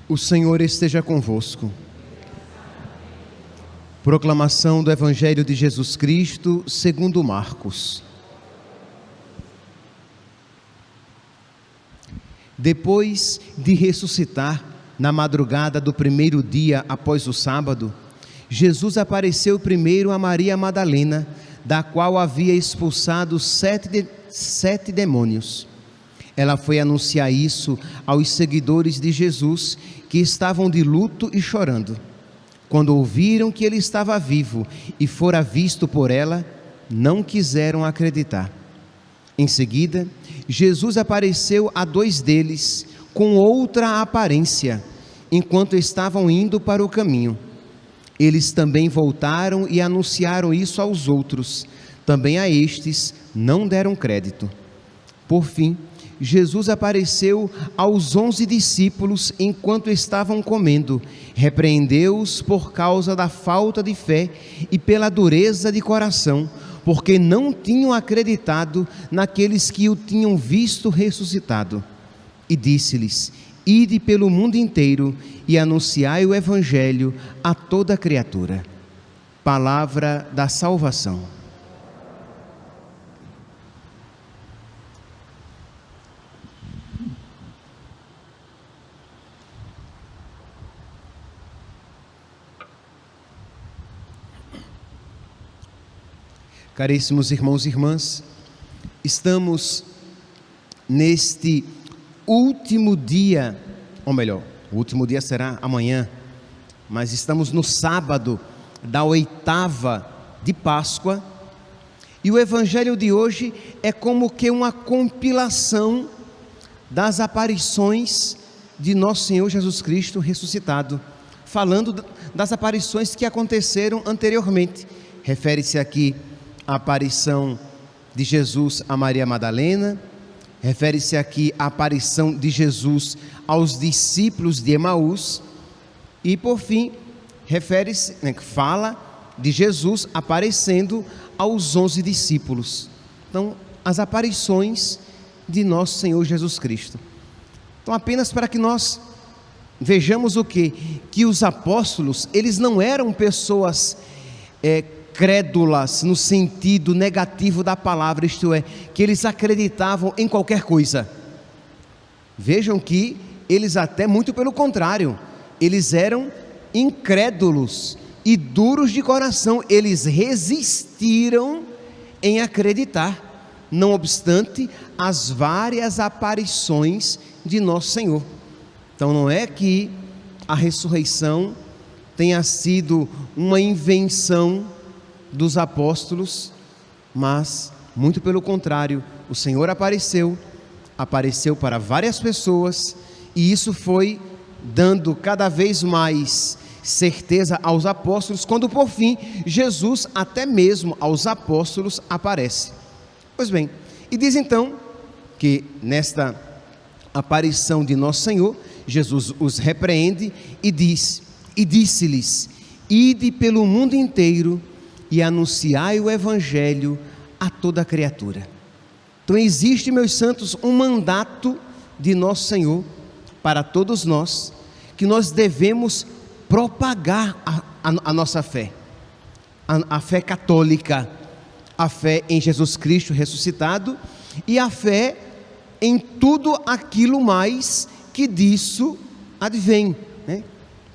O Senhor esteja convosco. Proclamação do Evangelho de Jesus Cristo segundo Marcos. Depois de ressuscitar, na madrugada do primeiro dia após o sábado, Jesus apareceu primeiro a Maria Madalena, da qual havia expulsado sete demônios. Ela foi anunciar isso aos seguidores de Jesus, que estavam de luto e chorando. Quando ouviram que ele estava vivo e fora visto por ela, não quiseram acreditar. Em seguida, Jesus apareceu a dois deles com outra aparência, enquanto estavam indo para o caminho. Eles também voltaram e anunciaram isso aos outros. Também a estes não deram crédito. Por fim, Jesus apareceu aos 11 discípulos enquanto estavam comendo, repreendeu-os por causa da falta de fé e pela dureza de coração, porque não tinham acreditado naqueles que o tinham visto ressuscitado. E disse-lhes: ide pelo mundo inteiro e anunciai o Evangelho a toda criatura. Palavra da salvação. Caríssimos irmãos e irmãs, estamos neste último dia, ou melhor, o último dia será amanhã, mas estamos no sábado da 8ª de Páscoa, e o Evangelho de hoje é como que uma compilação das aparições de Nosso Senhor Jesus Cristo ressuscitado, falando das aparições que aconteceram anteriormente. Refere-se aqui a aparição de Jesus a Maria Madalena, refere-se aqui à aparição de Jesus aos discípulos de Emaús e, por fim, fala de Jesus aparecendo aos 11 discípulos. Então, as aparições de Nosso Senhor Jesus Cristo. Então, apenas para que nós vejamos o quê? Que os apóstolos, eles não eram pessoas crédulas no sentido negativo da palavra, isto é, que eles acreditavam em qualquer coisa. Vejam que eles até muito pelo contrário, eles eram incrédulos e duros de coração, eles resistiram em acreditar, não obstante as várias aparições de Nosso Senhor. Então não é que a ressurreição tenha sido uma invenção dos apóstolos, mas muito pelo contrário, o Senhor apareceu para várias pessoas, e isso foi dando cada vez mais certeza aos apóstolos, quando por fim Jesus até mesmo aos apóstolos aparece. Pois bem, e diz então que nesta aparição de Nosso Senhor, Jesus os repreende e disse-lhes: ide pelo mundo inteiro e anunciai o Evangelho a toda criatura. Então existe, meus santos, um mandato de Nosso Senhor para todos nós, que nós devemos propagar a nossa fé, a fé católica, a fé em Jesus Cristo ressuscitado e a fé em tudo aquilo mais que disso advém, né?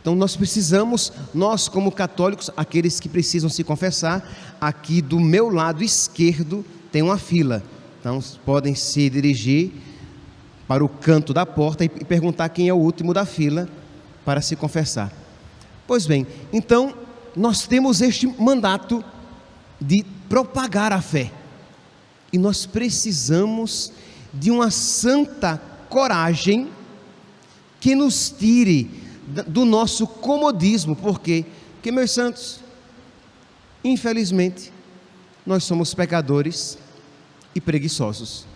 Então nós precisamos, nós como católicos, aqueles que precisam se confessar, aqui do meu lado esquerdo tem uma fila, então podem se dirigir para o canto da porta e perguntar quem é o último da fila para se confessar. Pois bem, então nós temos este mandato de propagar a fé, e nós precisamos de uma santa coragem que nos tire do nosso comodismo. Por quê? Porque, meus santos, infelizmente, nós somos pecadores e preguiçosos.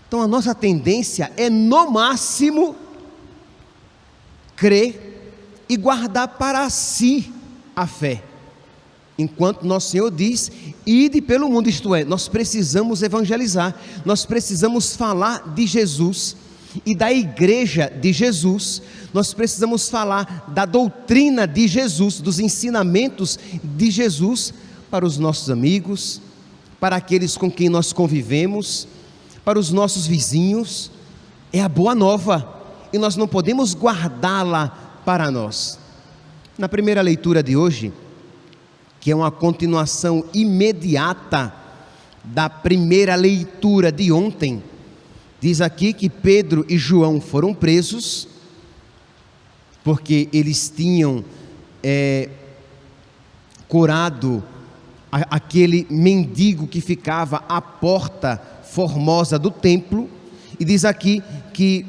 Então a nossa tendência é, no máximo, crer e guardar para si a fé, enquanto Nosso Senhor diz: ide pelo mundo, isto é, nós precisamos evangelizar, nós precisamos falar de Jesus, e da igreja de Jesus, nós precisamos falar da doutrina de Jesus, dos ensinamentos de Jesus para os nossos amigos, para aqueles com quem nós convivemos, para os nossos vizinhos. É a boa nova e nós não podemos guardá-la para nós. Na primeira leitura de hoje, que é uma continuação imediata da primeira leitura de ontem, diz aqui que Pedro e João foram presos, porque eles tinham curado aquele mendigo que ficava à porta formosa do templo. E diz aqui que,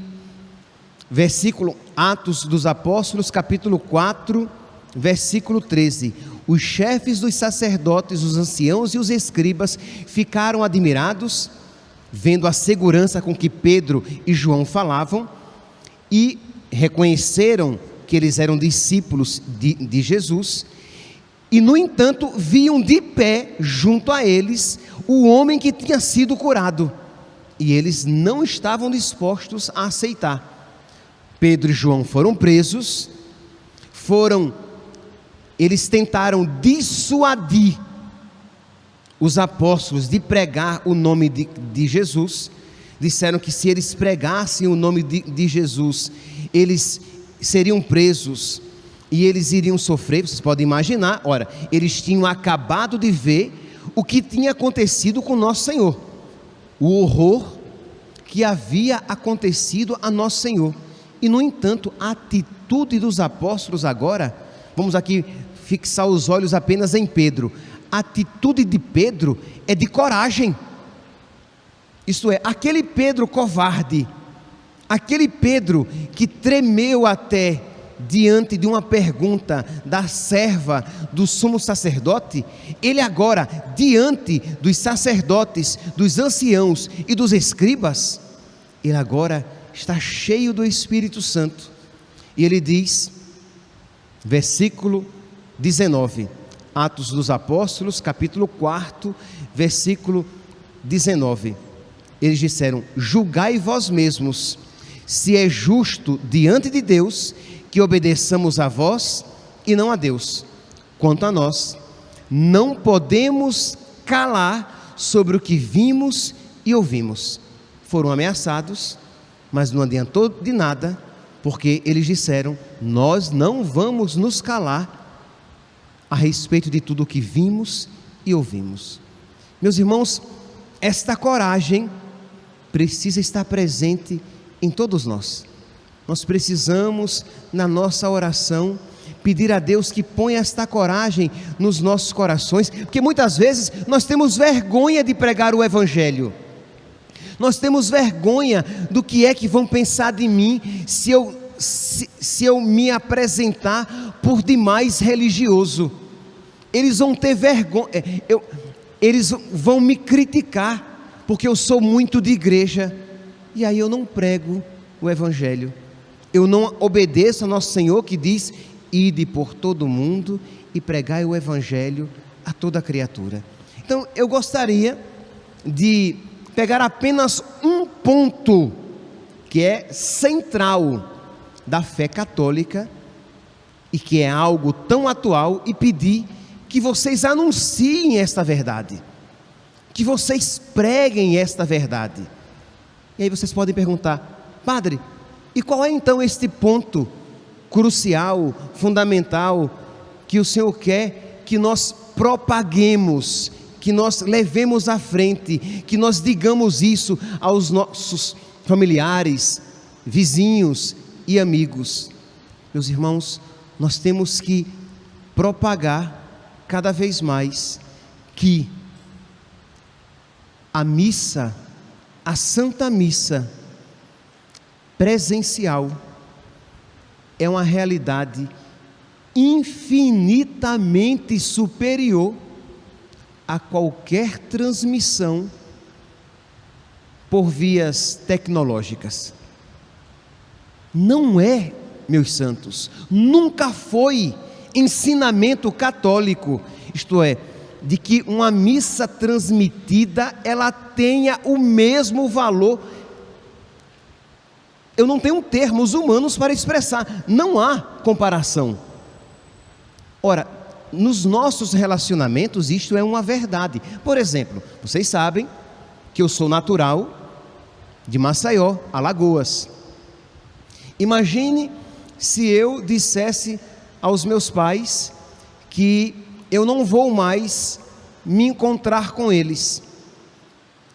versículo, Atos dos Apóstolos, capítulo 4, versículo 13: os chefes dos sacerdotes, os anciãos e os escribas ficaram admirados, vendo a segurança com que Pedro e João falavam, e reconheceram que eles eram discípulos de Jesus, e no entanto viam de pé junto a eles o homem que tinha sido curado, e eles não estavam dispostos a aceitar. Pedro e João foram presos, eles tentaram dissuadir os apóstolos de pregar o nome de Jesus. Disseram que se eles pregassem o nome de Jesus, eles seriam presos e eles iriam sofrer. Vocês podem imaginar, ora, eles tinham acabado de ver o que tinha acontecido com nosso Senhor, o horror que havia acontecido a nosso Senhor. E no entanto, a atitude dos apóstolos agora, vamos aqui fixar os olhos apenas em Pedro. A atitude de Pedro é de coragem. Isto é, aquele Pedro covarde, aquele Pedro que tremeu até diante de uma pergunta da serva do sumo sacerdote, ele agora, diante dos sacerdotes, dos anciãos e dos escribas, ele agora está cheio do Espírito Santo. E ele diz, versículo 19, Atos dos Apóstolos, capítulo 4, versículo 19. Eles disseram: julgai vós mesmos, se é justo diante de Deus que obedeçamos a vós e não a Deus. Quanto a nós, não podemos calar sobre o que vimos e ouvimos. Foram ameaçados, mas não adiantou de nada, porque eles disseram: nós não vamos nos calar a respeito de tudo o que vimos e ouvimos. Meus irmãos, esta coragem precisa estar presente em todos nós. Nós precisamos, na nossa oração, pedir a Deus que ponha esta coragem nos nossos corações, porque muitas vezes nós temos vergonha de pregar o Evangelho. Nós temos vergonha do que é que vão pensar de mim se eu me apresentar por demais religioso. Eles vão ter vergonha, eles vão me criticar, porque eu sou muito de igreja, e aí eu não prego o Evangelho. Eu não obedeço ao nosso Senhor que diz: ide por todo o mundo e pregai o Evangelho a toda criatura. Então eu gostaria de pegar apenas um ponto que é central da fé católica e que é algo tão atual, e pedir que vocês anunciem esta verdade, que vocês preguem esta verdade. E aí vocês podem perguntar: padre, e qual é então este ponto crucial, fundamental, que o Senhor quer que nós propaguemos, que nós levemos à frente, que nós digamos isso aos nossos familiares, vizinhos e amigos? Meus irmãos, nós temos que propagar cada vez mais que a missa, a Santa Missa presencial, é uma realidade infinitamente superior a qualquer transmissão por vias tecnológicas. Não é, meus santos, nunca foi ensinamento católico, isto é, de que uma missa transmitida ela tenha o mesmo valor Eu não tenho termos humanos para expressar, não há comparação. Ora, nos nossos relacionamentos isto é uma verdade. Por exemplo, vocês sabem que eu sou natural de Maceió, Alagoas. Imagine se eu dissesse aos meus pais que eu não vou mais me encontrar com eles.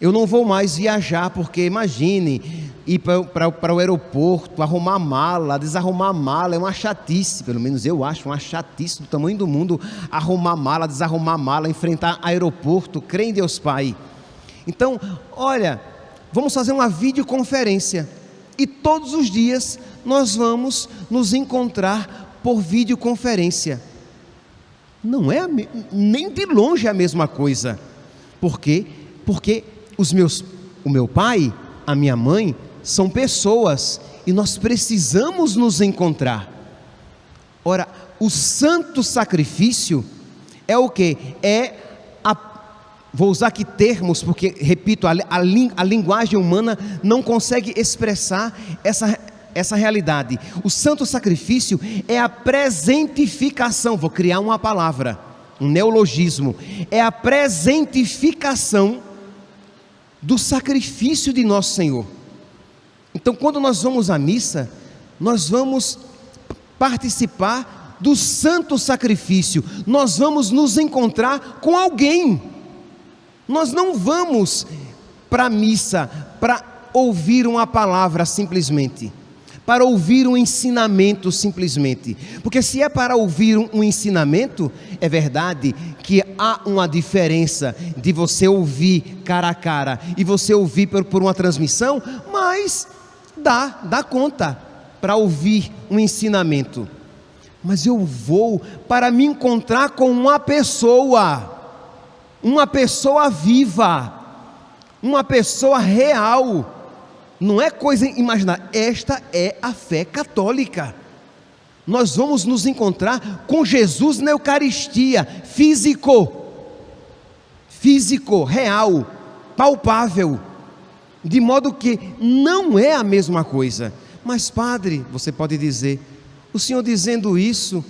Eu não vou mais viajar, porque imagine ir para o aeroporto, arrumar mala, desarrumar mala, é uma chatice, pelo menos eu acho uma chatice do tamanho do mundo, arrumar mala, desarrumar mala, enfrentar aeroporto, crê em Deus Pai. Então, olha, vamos fazer uma videoconferência, e todos os dias nós vamos nos encontrar por videoconferência. Não é nem de longe a mesma coisa. Por quê? Porque o meu pai, a minha mãe, são pessoas e nós precisamos nos encontrar. Ora, o santo sacrifício é o quê? Vou usar aqui termos, porque, repito, a linguagem humana não consegue expressar essa realidade. O santo sacrifício é a presentificação, vou criar uma palavra, um neologismo, é a presentificação do sacrifício de nosso Senhor. Então, quando nós vamos à missa, nós vamos participar do santo sacrifício, nós vamos nos encontrar com alguém. Nós não vamos para a missa para ouvir uma palavra simplesmente, para ouvir um ensinamento simplesmente, porque se é para ouvir um ensinamento, é verdade que há uma diferença de você ouvir cara a cara e você ouvir por uma transmissão, mas dá conta para ouvir um ensinamento. Mas eu vou para me encontrar com uma pessoa viva, uma pessoa real. Não é coisa imaginar, esta é a fé católica. Nós vamos nos encontrar com Jesus na Eucaristia, físico, real, palpável, de modo que não é a mesma coisa. Mas padre, você pode dizer, o senhor dizendo isso,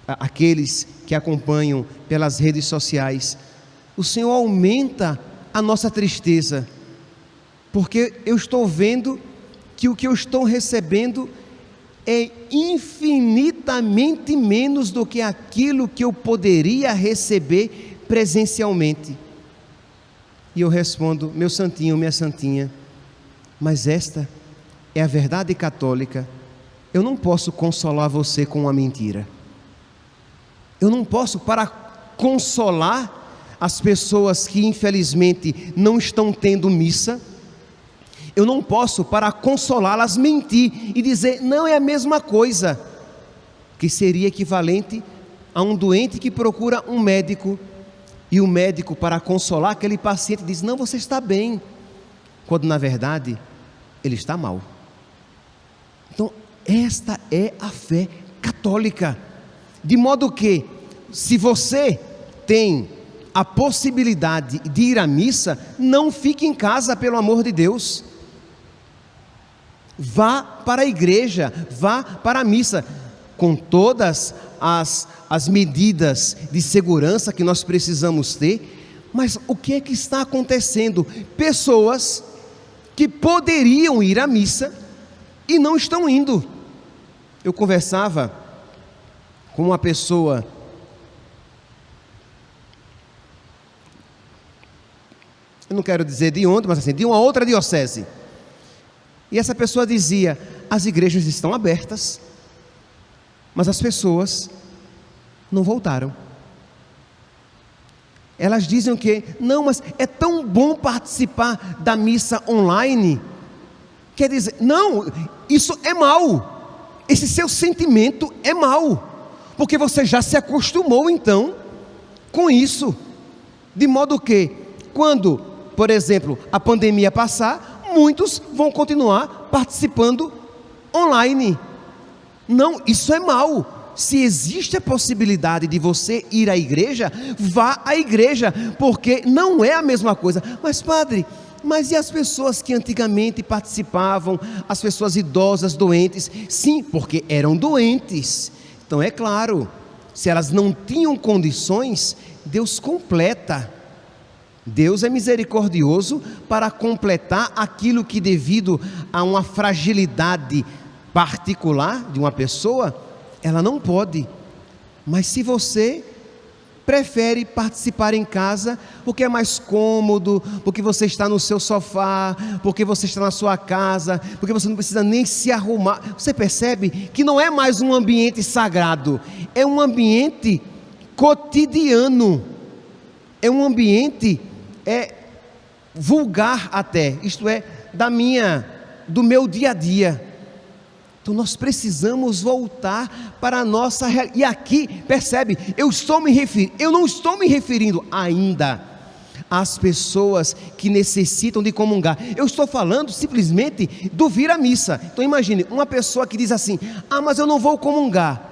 aqueles que acompanham pelas redes sociais, o senhor aumenta a nossa tristeza, porque eu estou vendo que o que eu estou recebendo é infinitamente menos do que aquilo que eu poderia receber presencialmente. E eu respondo, meu santinho, minha santinha, mas esta é a verdade católica. Eu não posso consolar você com uma mentira. Eu não posso, para consolar as pessoas que infelizmente não estão tendo missa, eu não posso, para consolá-las, mentir e dizer, não é a mesma coisa, que seria equivalente a um doente que procura um médico, e o médico, para consolar aquele paciente, diz, não, você está bem, quando na verdade, ele está mal. Então, esta é a fé católica, de modo que, se você tem a possibilidade de ir à missa, não fique em casa, pelo amor de Deus. Vá para a igreja, vá para a missa, com todas as medidas de segurança que nós precisamos ter. Mas o que é que está acontecendo? Pessoas que poderiam ir à missa e não estão indo. Eu conversava com uma pessoa, eu não quero dizer de onde, mas assim, de uma outra diocese. E essa pessoa dizia, as igrejas estão abertas, mas as pessoas não voltaram. Elas dizem que, não, mas é tão bom participar da missa online. Quer dizer, não, isso é mau. Esse seu sentimento é mau, porque você já se acostumou então com isso. De modo que, quando, por exemplo, a pandemia passar, muitos vão continuar participando online. Não, isso é mau. Se existe a possibilidade de você ir à igreja, vá à igreja, porque não é a mesma coisa. Mas padre, Mas e as pessoas que antigamente participavam, as pessoas idosas, doentes? Sim, porque eram doentes. Então é claro, se elas não tinham condições, Deus completa. Deus é misericordioso para completar aquilo que, devido a uma fragilidade particular de uma pessoa, ela não pode. Mas se você prefere participar em casa, porque é mais cômodo, porque você está no seu sofá, porque você está na sua casa, porque você não precisa nem se arrumar, você percebe que não é mais um ambiente sagrado, é um ambiente cotidiano, é um ambiente vulgar até, isto é, do meu dia a dia. Então nós precisamos voltar para a nossa realidade. E aqui, percebe, eu não estou me referindo ainda às pessoas que necessitam de comungar. Eu estou falando simplesmente do vir à missa. Então imagine, uma pessoa que diz assim: mas eu não vou comungar.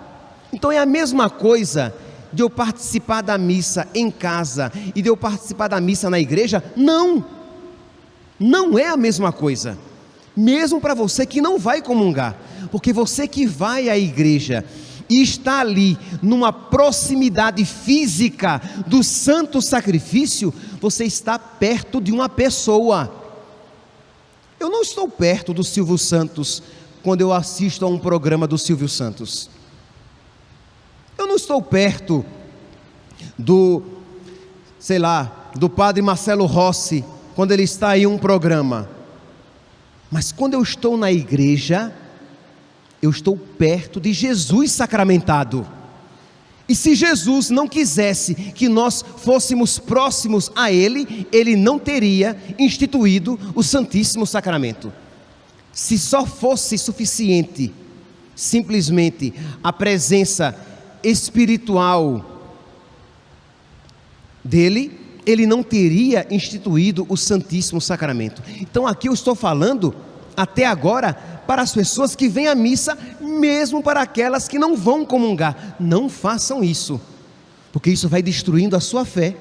Então é a mesma coisa de eu participar da missa em casa e de eu participar da missa na igreja? Não, não é a mesma coisa. Mesmo para você que não vai comungar, porque você que vai à igreja e está ali numa proximidade física do santo sacrifício, você está perto de uma pessoa. Eu não estou perto do Silvio Santos quando eu assisto a um programa do Silvio Santos. Eu não estou perto do padre Marcelo Rossi quando ele está em um programa. Mas quando eu estou na igreja, eu estou perto de Jesus sacramentado. E se Jesus não quisesse que nós fôssemos próximos a Ele, Ele não teria instituído o Santíssimo Sacramento. Se só fosse suficiente simplesmente a presença espiritual dele, Ele não teria instituído o Santíssimo Sacramento. Então aqui eu estou falando, até agora, para as pessoas que vêm à missa, mesmo para aquelas que não vão comungar. Não façam isso, porque isso vai destruindo a sua fé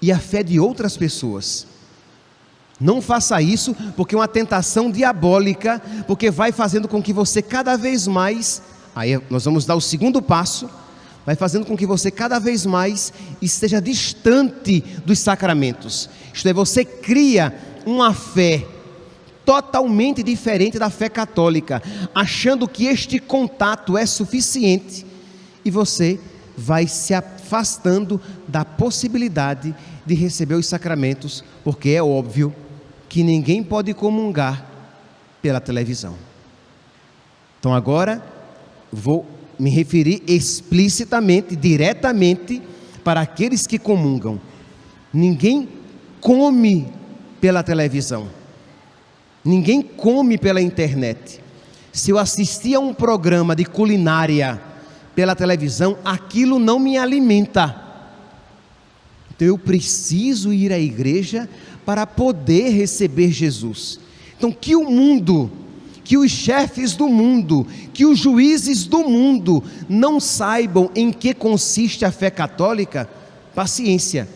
e a fé de outras pessoas. Não faça isso, porque é uma tentação diabólica, porque vai fazendo com que você cada vez mais, aí nós vamos dar o segundo passo, vai fazendo com que você cada vez mais esteja distante dos sacramentos. Isto é, você cria uma fé totalmente diferente da fé católica, achando que este contato é suficiente, e você vai se afastando da possibilidade de receber os sacramentos, porque é óbvio que ninguém pode comungar pela televisão. Então agora vou me referir explicitamente, diretamente para aqueles que comungam. Ninguém come pela televisão, ninguém come pela internet. Se eu assistir a um programa de culinária pela televisão, aquilo não me alimenta. Então eu preciso ir à igreja para poder receber Jesus. Então que o mundo, que os chefes do mundo, que os juízes do mundo não saibam em que consiste a fé católica, paciência,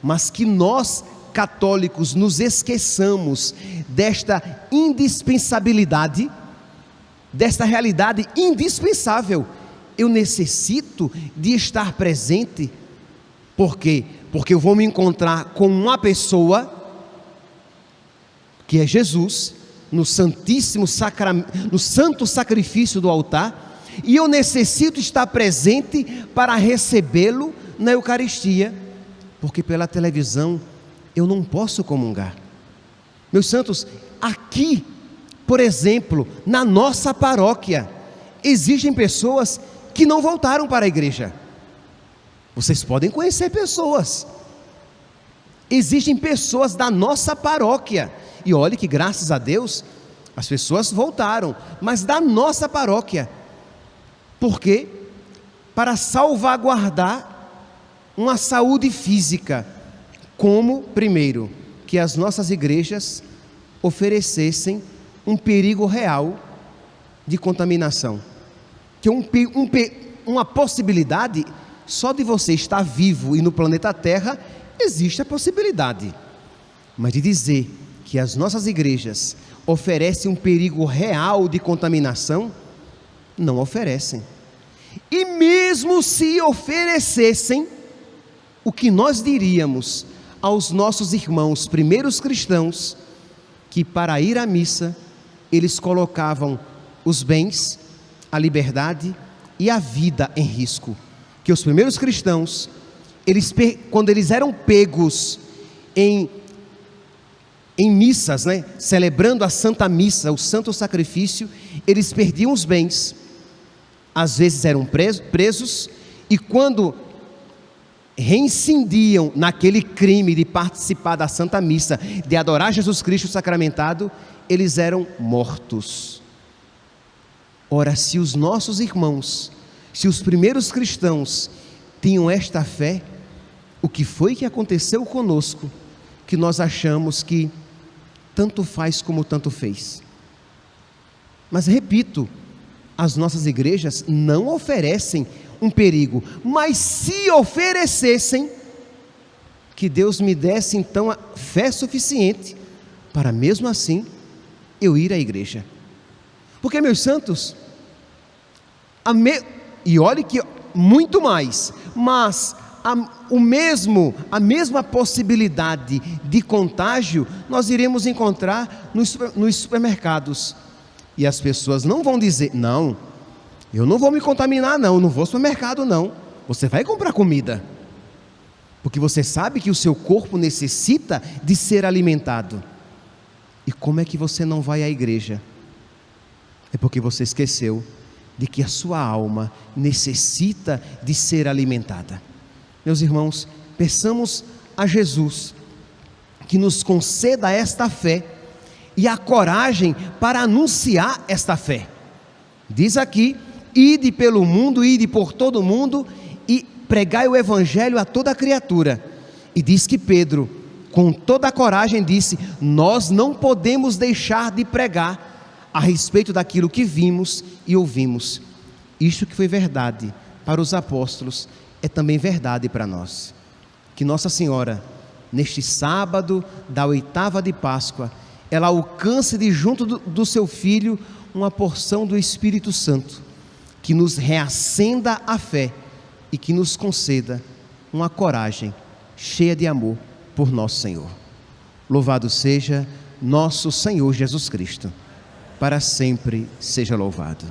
mas que nós católicos nos esqueçamos desta indispensabilidade, desta realidade indispensável. Eu necessito de estar presente. Por quê? Porque eu vou me encontrar com uma pessoa, que é Jesus, no santíssimo sacramento, no santo sacrifício do altar, e eu necessito estar presente para recebê-lo na Eucaristia, porque pela televisão eu não posso comungar. Meus santos, aqui, por exemplo, na nossa paróquia, existem pessoas que não voltaram para a igreja. Vocês podem conhecer pessoas. Existem pessoas da nossa paróquia, e olhe que graças a Deus, as pessoas voltaram, mas da nossa paróquia. Por quê? Para salvaguardar uma saúde física. Como, primeiro, que as nossas igrejas oferecessem um perigo real de contaminação. Que uma possibilidade, só de você estar vivo e no planeta Terra, existe a possibilidade. Mas de dizer que as nossas igrejas oferecem um perigo real de contaminação, não oferecem. E mesmo se oferecessem, o que nós diríamos aos nossos irmãos primeiros cristãos, que para ir à missa, eles colocavam os bens, a liberdade e a vida em risco? Que os primeiros cristãos, quando eles eram pegos em missas, celebrando a Santa Missa, o Santo Sacrifício, eles perdiam os bens, às vezes eram presos, e quando reincindiam naquele crime de participar da Santa Missa, de adorar Jesus Cristo sacramentado, eles eram mortos. Ora, se os nossos irmãos, se os primeiros cristãos tinham esta fé, o que foi que aconteceu conosco, que nós achamos que tanto faz como tanto fez? Mas repito, as nossas igrejas não oferecem um perigo, mas se oferecessem, que Deus me desse então a fé suficiente para mesmo assim eu ir à igreja. Porque, meus santos, e olhe que muito mais, mas a mesma possibilidade de contágio nós iremos encontrar nos supermercados. E as pessoas não vão dizer: não, eu não vou me contaminar não vou ao supermercado não. Você vai comprar comida, porque você sabe que o seu corpo necessita de ser alimentado. E como é que você não vai à igreja? É porque você esqueceu de que a sua alma necessita de ser alimentada. Meus irmãos, peçamos a Jesus que nos conceda esta fé e a coragem para anunciar esta fé. Diz aqui: ide pelo mundo, ide por todo o mundo e pregai o evangelho a toda criatura. E diz que Pedro, com toda a coragem, disse: nós não podemos deixar de pregar a respeito daquilo que vimos e ouvimos. Isto que foi verdade para os apóstolos é também verdade para nós. Que Nossa Senhora, neste sábado da 8ª de Páscoa, ela alcance de junto do seu Filho uma porção do Espírito Santo, que nos reacenda a fé e que nos conceda uma coragem cheia de amor por nosso Senhor. Louvado seja nosso Senhor Jesus Cristo, para sempre seja louvado.